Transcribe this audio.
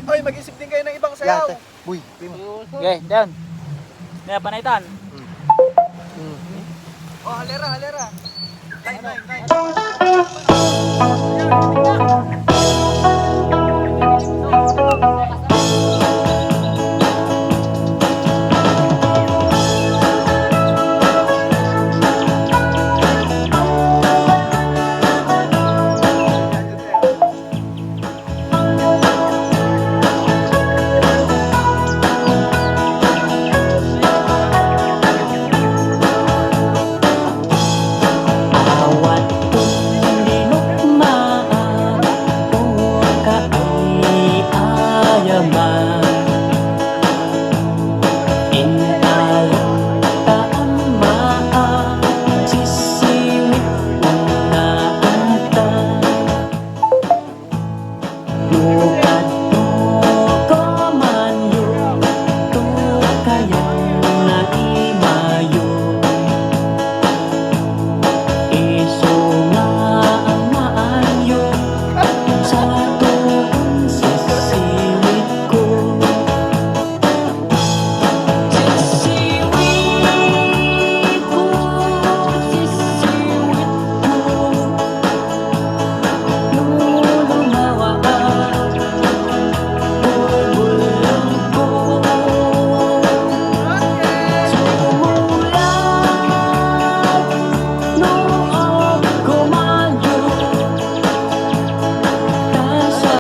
Oy, mag-isip din kayo ng ibang sayaw. Yan, Uy, Okay, down. Kaya panaitan. Oh, halera, halera. Nine, nine, nine.